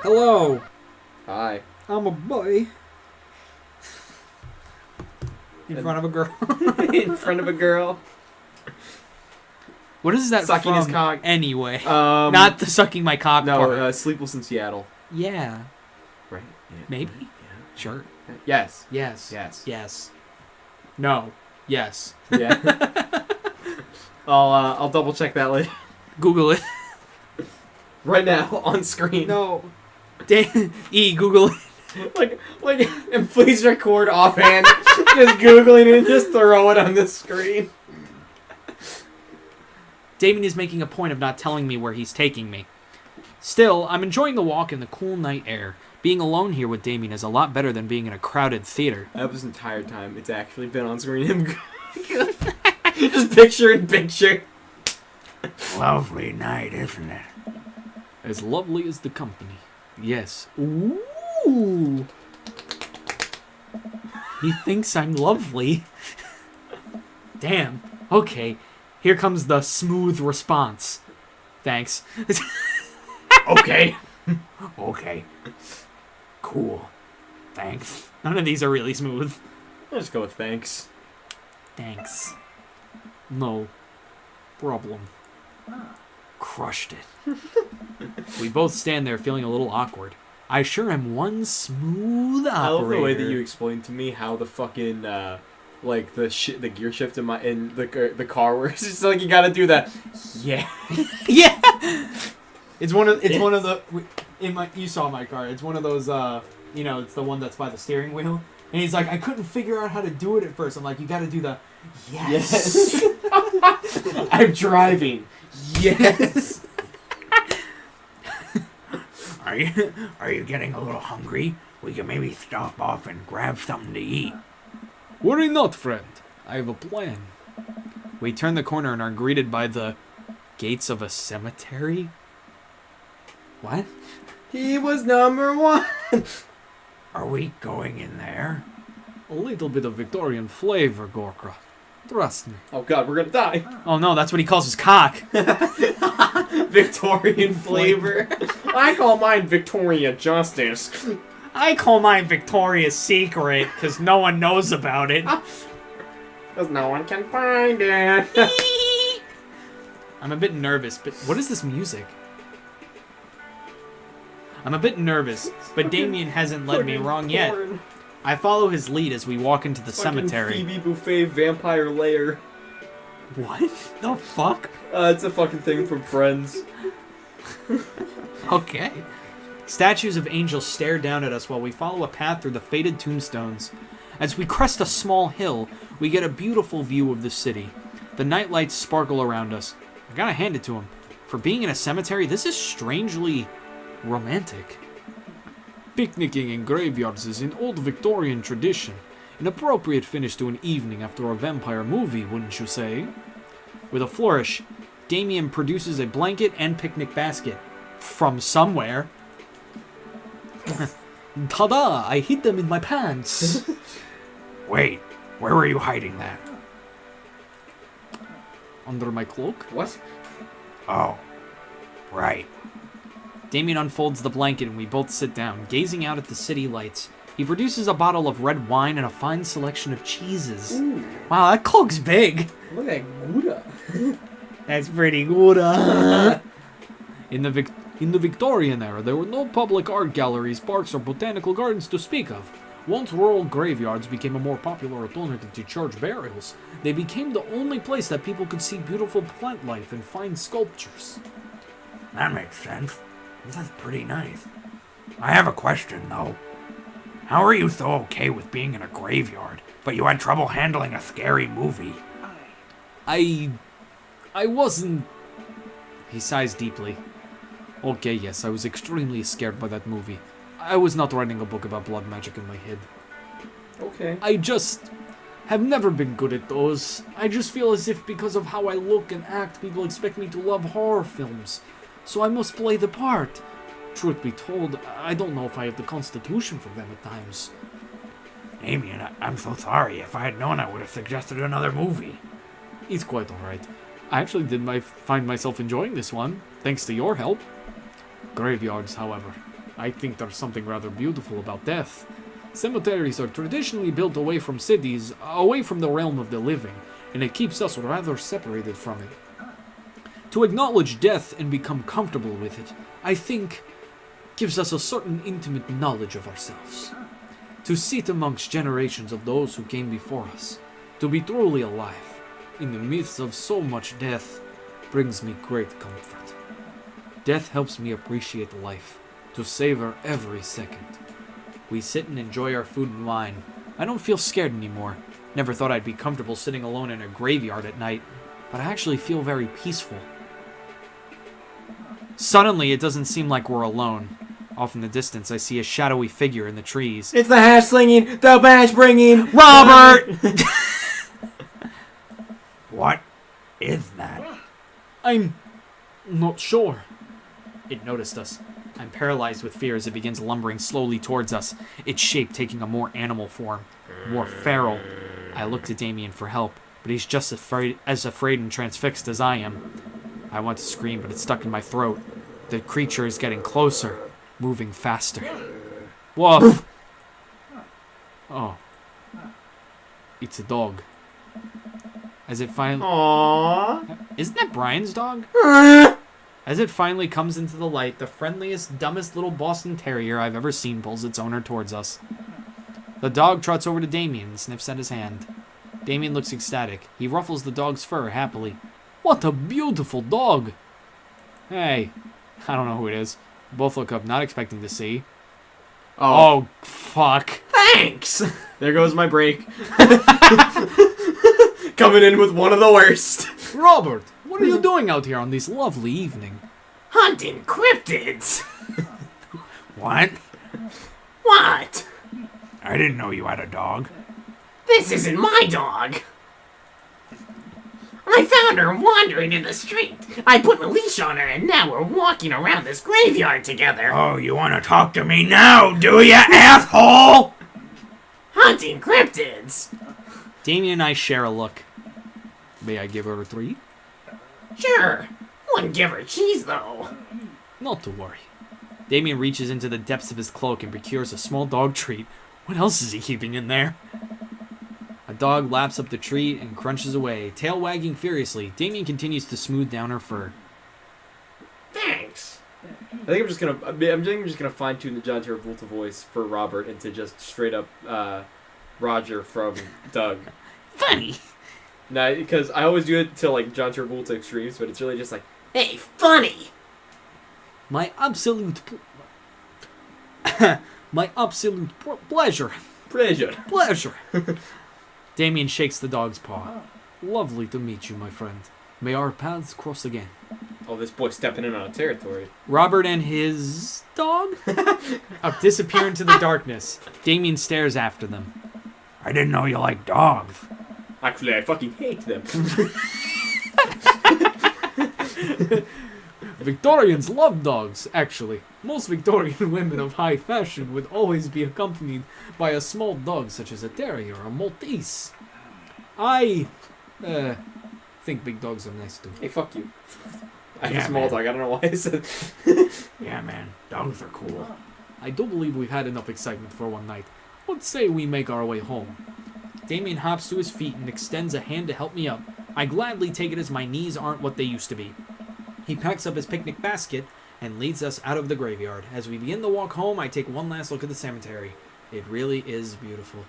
Hello. Hi. I'm a boy. In front of a girl. In front of a girl. What is that Sucking from his cock. anyway? Not the sucking my cock part. No, Sleepless in Seattle. Yeah. Right. Yeah. Maybe? Right, yeah. Sure. Yes. Yes. Yes. Yes. No. Yes. Yeah. I'll double check that later. Google it. Right now, on screen. No. Google it. Like, and please record offhand. Just Googling it and just throw it on the screen. Damien is making a point of not telling me where he's taking me. Still, I'm enjoying the walk in the cool night air. Being alone here with Damien is a lot better than being in a crowded theater. That was the entire time. It's actually been on screen. Just picture in picture. Lovely night, isn't it? As lovely as the company. Yes. Ooh. He thinks I'm lovely. Damn. Okay. Here comes the smooth response. Thanks. Okay. Okay. Cool. Thanks. None of these are really smooth. I'll just go with thanks. Thanks. No problem. Crushed it. We both stand there feeling a little awkward. I sure am one smooth operator. I love the way that you explained to me how the fucking like the gear shift in the car works. It's like you gotta do that. Yeah. Yeah. It's one of the you saw my car. It's one of those it's the one that's by the steering wheel. And he's like, I couldn't figure out how to do it at first. I'm like, you got to do the yes. I'm driving. Yes. Are you getting a little hungry? We can maybe stop off and grab something to eat. Worry not, friend. I have a plan. We turn the corner and are greeted by the gates of a cemetery. What? He was number one. Are we going in there? A little bit of Victorian flavor, Gorka. Trust me. Oh god, we're gonna die. Oh no, that's what he calls his cock. Victorian flavor. I call mine Victoria Justice. I call mine Victoria's Secret, because no one knows about it. Because no one can find it. I'm a bit nervous, but what is this music? I'm a bit nervous, but Damien hasn't led me wrong yet. I follow his lead as we walk into the cemetery. Phoebe Buffet Vampire Lair. What the fuck? It's a fucking thing from Friends. Okay. Statues of angels stare down at us while we follow a path through the faded tombstones. As we crest a small hill, we get a beautiful view of the city. The nightlights sparkle around us. I gotta hand it to him. For being in a cemetery, this is strangely romantic. Picnicking in graveyards is an old Victorian tradition. An appropriate finish to an evening after a vampire movie, wouldn't you say? With a flourish, Damien produces a blanket and picnic basket. From somewhere. Ta-da! I hid them in my pants! Wait, where were you hiding that? Under my cloak? What? Oh, right. Damien unfolds the blanket and we both sit down, gazing out at the city lights. He produces a bottle of red wine and a fine selection of cheeses. Ooh. Wow, that cloak's big. Look at that Gouda. That's pretty good. In the Victorian era, there were no public art galleries, parks, or botanical gardens to speak of. Once rural graveyards became a more popular alternative to church burials, they became the only place that people could see beautiful plant life and fine sculptures. That makes sense. That's pretty nice. I have a question, though. How are you so okay with being in a graveyard, but you had trouble handling a scary movie? I wasn't... He sighs deeply. Okay, yes, I was extremely scared by that movie. I was not writing a book about blood magic in my head. Okay. I just have never been good at those. I just feel as if because of how I look and act, people expect me to love horror films. So I must play the part. Truth be told, I don't know if I have the constitution for them at times. Damien, I'm so sorry. If I had known, I would have suggested another movie. It's quite alright. I actually did find myself enjoying this one, thanks to your help. Graveyards, however, I think there's something rather beautiful about death. Cemeteries are traditionally built away from cities, away from the realm of the living, and it keeps us rather separated from it. To acknowledge death and become comfortable with it, I think, gives us a certain intimate knowledge of ourselves. To sit amongst generations of those who came before us, to be truly alive, in the midst of so much death, brings me great comfort. Death helps me appreciate life, to savor every second. We sit and enjoy our food and wine. I don't feel scared anymore. Never thought I'd be comfortable sitting alone in a graveyard at night, but I actually feel very peaceful. Suddenly, it doesn't seem like we're alone. Off in the distance, I see a shadowy figure in the trees. It's the hash slinging, the bash bringing Robert! What is that? I'm not sure. It noticed us. I'm paralyzed with fear as it begins lumbering slowly towards us, its shape taking a more animal form, more feral. I look to Damien for help, but he's just as afraid and transfixed as I am. I want to scream, but it's stuck in my throat. The creature is getting closer, moving faster. Woof! Oh. It's a dog. As it finally... Aww. Isn't that Brian's dog? As it finally comes into the light, the friendliest, dumbest little Boston Terrier I've ever seen pulls its owner towards us. The dog trots over to Damien and sniffs at his hand. Damien looks ecstatic. He ruffles the dog's fur happily. What a beautiful dog! Hey, I don't know who it is. Both look up, not expecting to see. Oh, fuck. Thanks! There goes my break. Coming in with one of the worst. Robert, what are you doing out here on this lovely evening? Hunting cryptids! What? What? I didn't know you had a dog. This isn't my dog. I found her wandering in the street. I put a leash on her and now we're walking around this graveyard together. Oh, you want to talk to me now, do ya, asshole? Hunting cryptids. Damien and I share a look. May I give her a treat? Sure. Wouldn't give her cheese though. Not to worry. Damien reaches into the depths of his cloak and procures a small dog treat. What else is he keeping in there? A dog laps up the treat and crunches away, tail wagging furiously. Damien continues to smooth down her fur. Thanks. I think I'm just gonna fine tune the John Travolta voice for Robert into just straight up Roger from Doug. Funny. No, because I always do it to like John Travolta extremes, but it's really just like, Hey, funny. My absolute pleasure. pleasure. Damien shakes the dog's paw. Lovely to meet you, my friend. May our paths cross again. Oh, this boy's stepping in on a territory. Robert and his dog disappear into the darkness. Damien stares after them. I didn't know you liked dogs. Actually, I fucking hate them. Victorians love dogs, actually. Most Victorian women of high fashion would always be accompanied by a small dog such as a terrier or a Maltese. I think big dogs are nice too. Hey, fuck you. I have Yeah, a small man. dog. I don't know why I said. Yeah, man, dogs are cool. I do believe we've had enough excitement for one night. Let's say we make our way home. Damien hops to his feet and extends a hand to help me up. I gladly take it as my knees aren't what they used to be. He packs up his picnic basket and leads us out of the graveyard. As we begin the walk home, I take one last look at the cemetery. It really is beautiful.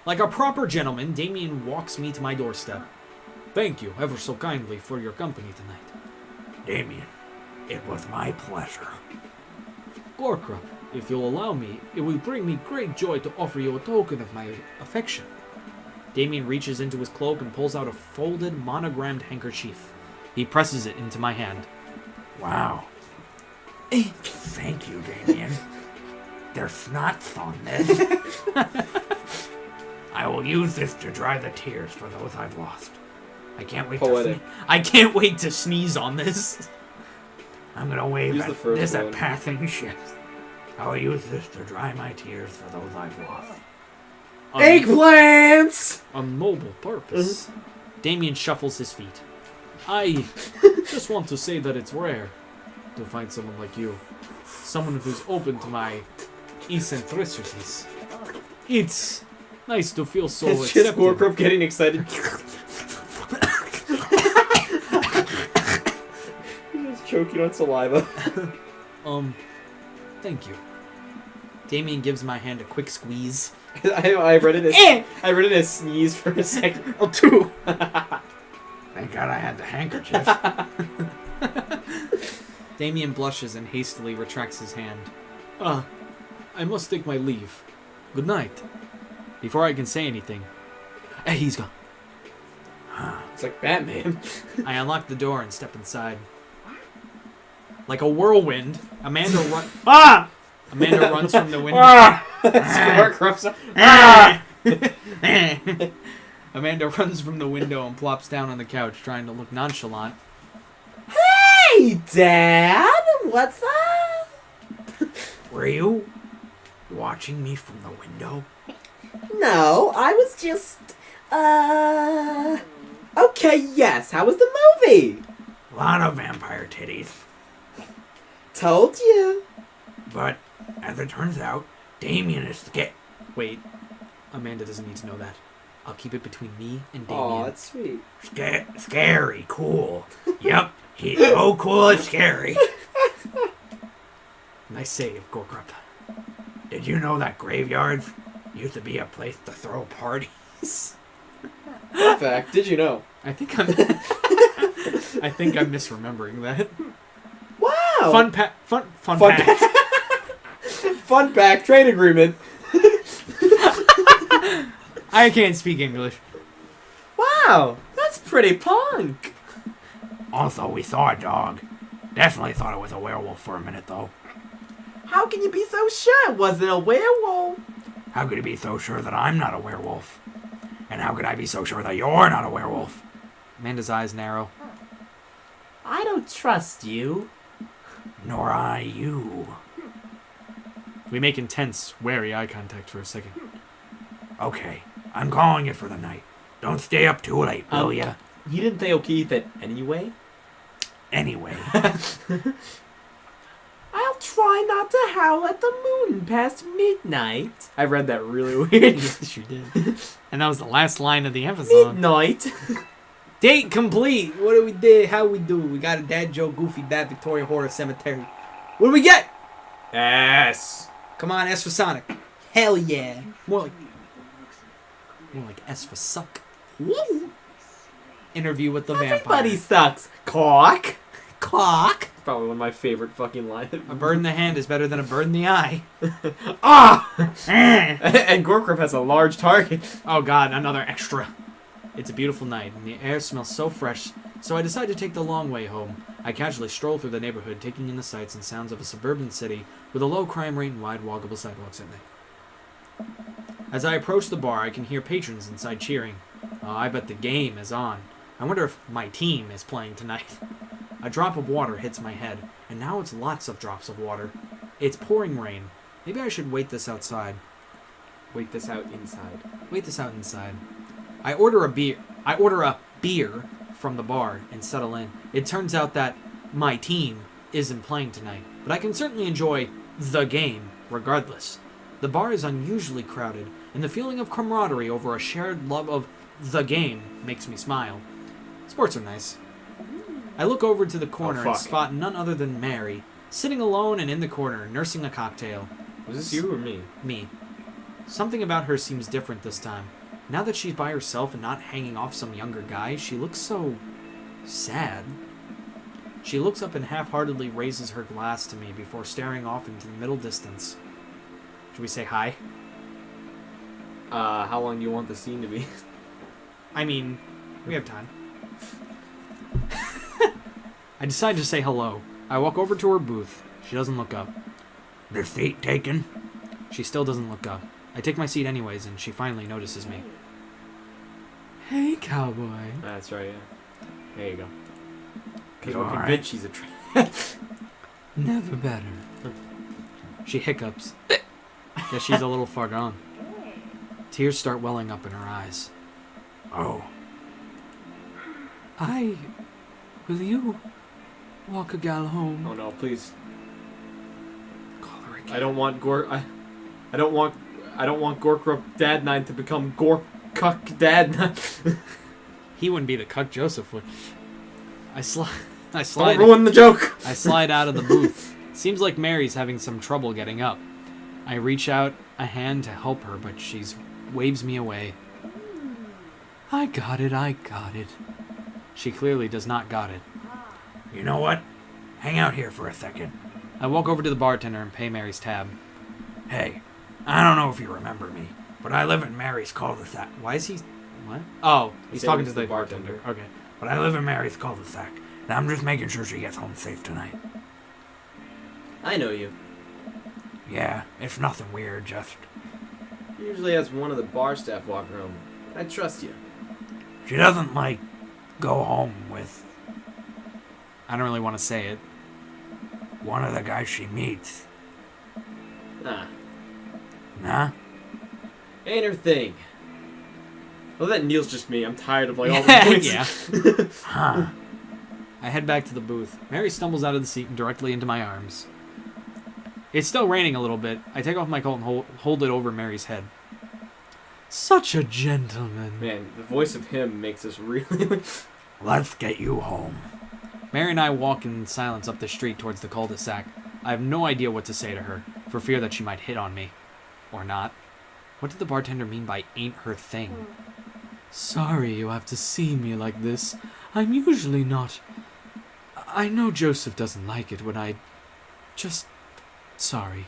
Like a proper gentleman, Damien walks me to my doorstep. Thank you ever so kindly for your company tonight. Damien, it was my pleasure. Gorkrup, if you'll allow me, it will bring me great joy to offer you a token of my affection. Damien reaches into his cloak and pulls out a folded, monogrammed handkerchief. He presses it into my hand. Wow. Thank you, Damien. There's snots on this. I will use this to dry the tears for those I've lost. I can't wait Poetic. I can't wait to sneeze on this. I'm gonna wave Use the at first this at one. passing ships. I will use this to dry my tears for those I've lost. Eggplants! A noble purpose. Damien shuffles his feet. I just want to say that it's rare to find someone like you. someone who's open to my eccentricities. It's nice to feel so It's just accepted. Gorkrop getting excited. He's just choking on saliva. Thank you. Damien gives my hand a quick squeeze. I read it as sneeze for a second. Oh, two. Thank God I had the handkerchief. Damien blushes and hastily retracts his hand. I must take my leave. Good night. Before I can say anything, he's gone. It's like Batman. I unlock the door and step inside. Like a whirlwind, Amanda runs from the window. Gorkrop's Amanda runs from the window and plops down on the couch, trying to look nonchalant. Hey, Dad! What's up? Were you watching me from the window? No, I was just, Okay, yes, how was the movie? A lot of vampire titties. Told you. But, as it turns out, Damien is Wait, Amanda doesn't need to know that. I'll keep it between me and Aw, Damien. that's sweet. scary, cool. Yep, he's so cool it's scary. Nice save, Gorkrop. Did you know that graveyards used to be a place to throw parties? In fact, did you know? I think I'm misremembering that. Wow! Fun pack. Fun pack, trade agreement. I can't speak English. Wow, that's pretty punk. Also, we saw a dog. Definitely thought it was a werewolf for a minute, though. How can you be so sure it wasn't a werewolf? How could you be so sure that I'm not a werewolf? And how could I be so sure that you're not a werewolf? Amanda's eyes narrow. I don't trust you. Nor I you. We make intense, wary eye contact for a second. Okay, I'm calling it for the night. Don't stay up too late, will ya? You didn't think okay that anyway? Anyway, I'll try not to howl at the moon past midnight. I read that really weird. Yes, you did. And that was the last line of the episode. Midnight. Date complete. What do we did? How we do? We got a Dad Joe Goofy Bat Victoria Horror Cemetery. What do we get? S. Come on, S for Sonic. Hell yeah. More like S for suck. Interview with the vampire. Everybody sucks. Cock. Cock. Probably one of my favorite fucking lines. A bird in the hand is better than a bird in the eye. Ah! And Gorkrop has a large target. Oh god, another extra. It's a beautiful night, and the air smells so fresh, so I decide to take the long way home. I casually stroll through the neighborhood, taking in the sights and sounds of a suburban city with a low crime rate and wide walkable sidewalks at night. As I approach the bar, I can hear patrons inside cheering. Oh, I bet the game is on. I wonder if my team is playing tonight. A drop of water hits my head, and now it's lots of drops of water. It's pouring rain. Maybe I should wait this outside. Wait this out inside. Wait this out inside. I order a beer from the bar and settle in. It turns out that my team isn't playing tonight, but I can certainly enjoy the game regardless. The bar is unusually crowded, and the feeling of camaraderie over a shared love of the game makes me smile. Sports are nice. I look over to the corner and spot none other than Mary, sitting alone and in the corner, nursing a cocktail. Was this you or me? Me. Something about her seems different this time. Now that she's by herself and not hanging off some younger guy, she looks so sad. She looks up and half-heartedly raises her glass to me before staring off into the middle distance. Should we say hi? How long do you want the scene to be? I mean, we have time. I decide to say hello. I walk over to her booth. She doesn't look up. the seat taken? She still doesn't look up. I take my seat anyways, and she finally notices me. Hey, cowboy. That's right, yeah. There you go. Because You we're alright? convinced she's a Never better. She hiccups. Guess she's a little far gone. Tears start welling up in her eyes. Oh, Will you walk a gal home? Oh no, please. I don't want I don't want Gorkrup Dad 9 to become Gorkuck Dad 9. He wouldn't be the cuck, Joseph would. I slide Don't ruin the joke. I slide out of the booth. Seems like Mary's having some trouble getting up. I reach out a hand to help her, but she waves me away. I got it. She clearly does not got it. You know what? Hang out here for a second. I walk over to the bartender and pay Mary's tab. Hey, I don't know if you remember me, but I live in Mary's cul-de-sac. Why is he... What? Oh, he's said talking he's to the the bartender. bartender. Okay. But I live in Mary's cul-de-sac, and I'm just making sure she gets home safe tonight. I know you. Yeah, it's nothing weird, just... He usually has one of the bar staff walk around. I trust you. She doesn't, go home with I don't really want to say it. one of the guys she meets. Nah. Nah? Ain't her thing. Well, that Neil's just me. I'm tired of, all the points. Yeah. Huh. I head back to the booth. Mary stumbles out of the seat and directly into my arms. It's still raining a little bit. I take off my coat and hold it over Mary's head. Such a gentleman. Man, the voice of him makes us really... Let's get you home. Mary and I walk in silence up the street towards the cul-de-sac. I have no idea what to say to her, for fear that she might hit on me. Or not. What did the bartender mean by ain't her thing? Sorry you have to see me like this. I'm usually not... I know Joseph doesn't like it when I... Just... Sorry.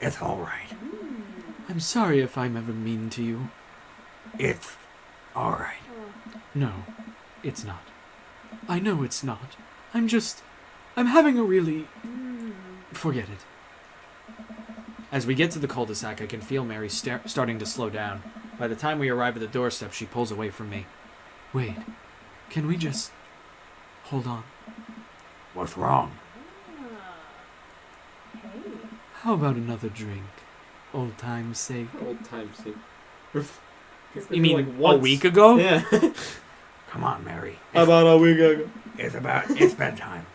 It's alright. I'm sorry if I'm ever mean to you. It's alright. No, it's not. I know it's not. I'm having a really... Forget it. As we get to the cul-de-sac, I can feel Mary starting to slow down. By the time we arrive at the doorstep, she pulls away from me. Wait, can we just... Hold on. What's wrong? How about another drink? Old time's sake. Old time's sake. You mean like a once. week ago? Yeah. Come on, Mary. About a week ago. It's bedtime.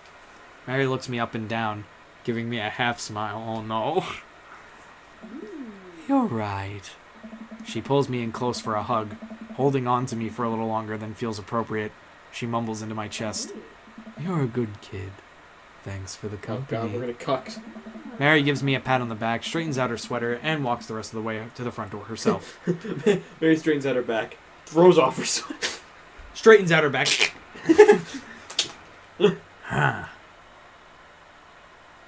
Mary looks me up and down, giving me a half smile. Oh no. You're right. She pulls me in close for a hug, holding on to me for a little longer than feels appropriate. She mumbles into my chest. You're a good kid. Thanks for the Oh company. god, we're gonna cuck. Mary gives me a pat on the back, straightens out her sweater, and walks the rest of the way to the front door herself. Mary straightens out her back, throws off her sweater. Straightens out her back. Huh.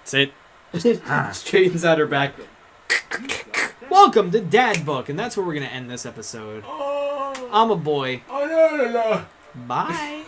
Sit. Straightens out her back. Welcome to Dad Book, and that's where we're going to end this episode. I'm a boy. Oh no. Bye.